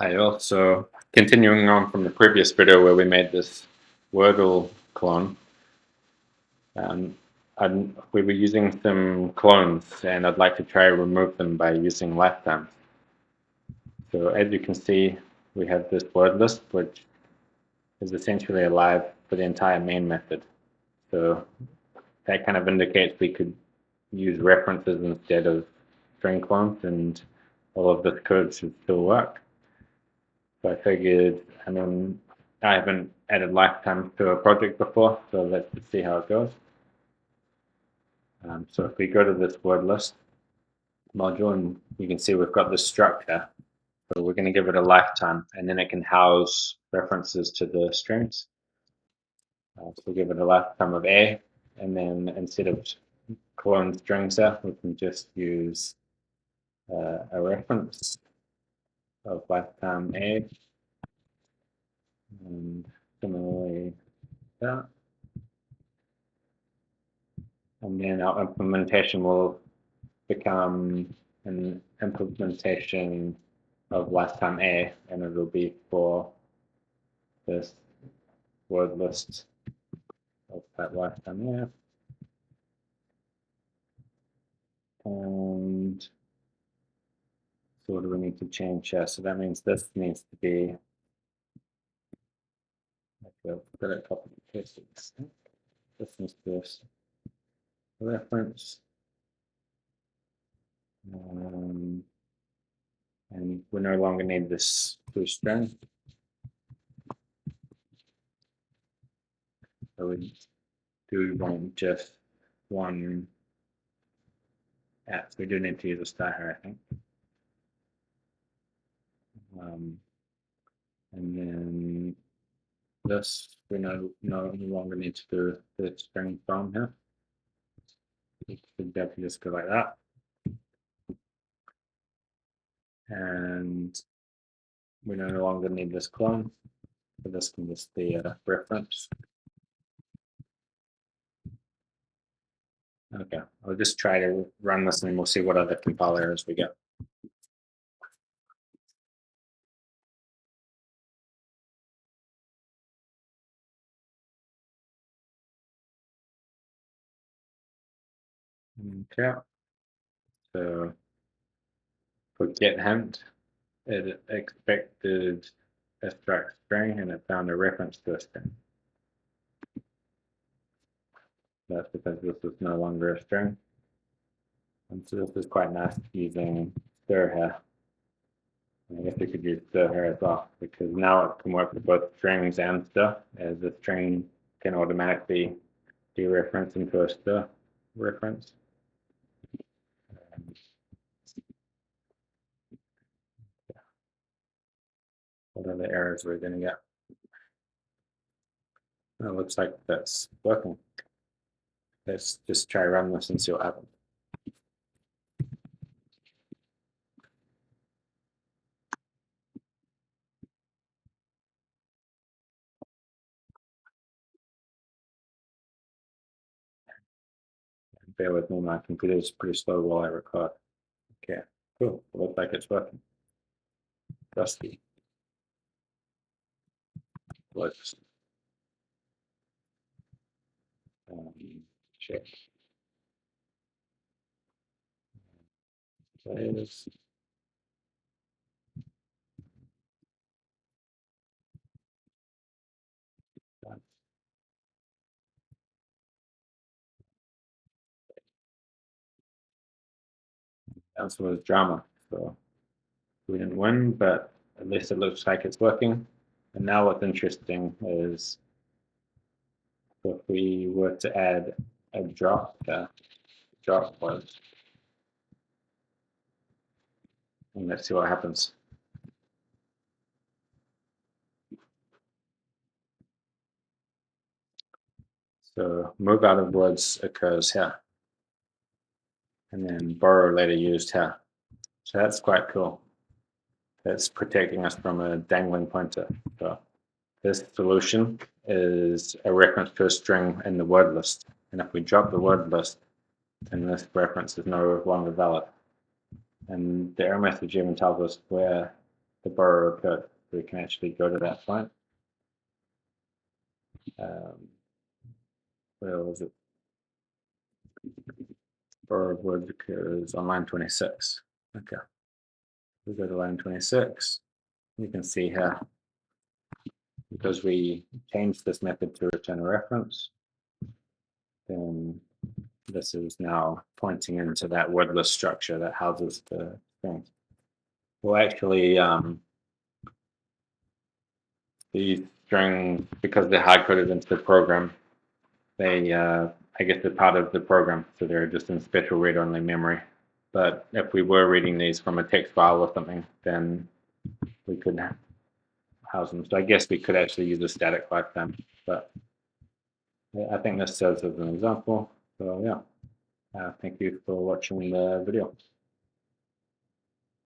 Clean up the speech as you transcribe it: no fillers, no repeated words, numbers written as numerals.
I also, continuing on from the previous video where we made this Wordle clone, um, we were using some clones and I'd like to try to remove them by using lifetimes. So as you can see, we have this word list, which is essentially alive for the entire main method. So that kind of indicates we could use references instead of string clones, and all of this code should still work. So I figured, I haven't added lifetime to a project before, so let's just see how it goes. So if we go to this word list module, and you can see we've got this struct here. So we're going to give it a lifetime, and then it can house references to the strings. So we'll give it a lifetime of A, and then instead of clone strings here, we can just use a reference of lifetime A, and similarly that. And then our implementation will become an implementation of lifetime A, and it'll be for this word list of that lifetime A. And so what do we need to change here? So that means this needs to be, I've got it copied and pasted. This needs to be a reference. And we no longer need this to string. So we do want just one. Yeah, so we do need to use a star here, I think. And then this we no longer need to do the string from here. We should definitely just go like that. And we no longer need this clone, so this can just be a reference. Okay, I'll just try to run this and we'll see what other compiler errors we get. Okay, so for get hint, it expected a struct string and it found a reference to a string. That's because this is no longer a string. And so this is quite nice using stir here. I guess we could use stir here as well, because now it can work with both strings and stir, as the string can automatically dereference into a stir reference. What are the errors we're going to get? It looks like that's working. Let's just try run this and see what happens. Bear with me, my computer is pretty slow while I record. Okay, cool. It looks like it's working. Dusty. Let's check. Players. That was drama. So we didn't win, but at least it looks like it's working. And now what's interesting is if we were to add a drop was, and let's see what happens. So move out of words occurs here, and then borrow later used here. So that's quite cool. That's protecting us from a dangling pointer. So this solution is a reference to a string in the word list. And if we drop the word list, then this reference is no longer valid. And the error message even tells us where the borrow occurred. We can actually go to that point. Where was it? Borrow word occurs on line 26. Okay. We go to line 26. You can see here, because we changed this method to return a reference, then this is now pointing into that wordless structure that houses the thing. Well, actually, these strings, because they're hard coded into the program, they, I guess, they're part of the program, so they're just in special read-only memory. But if we were reading these from a text file or something, then we could house them. So I guess we could actually use a static lifetime, but I think this serves as an example. So yeah, thank you for watching the video.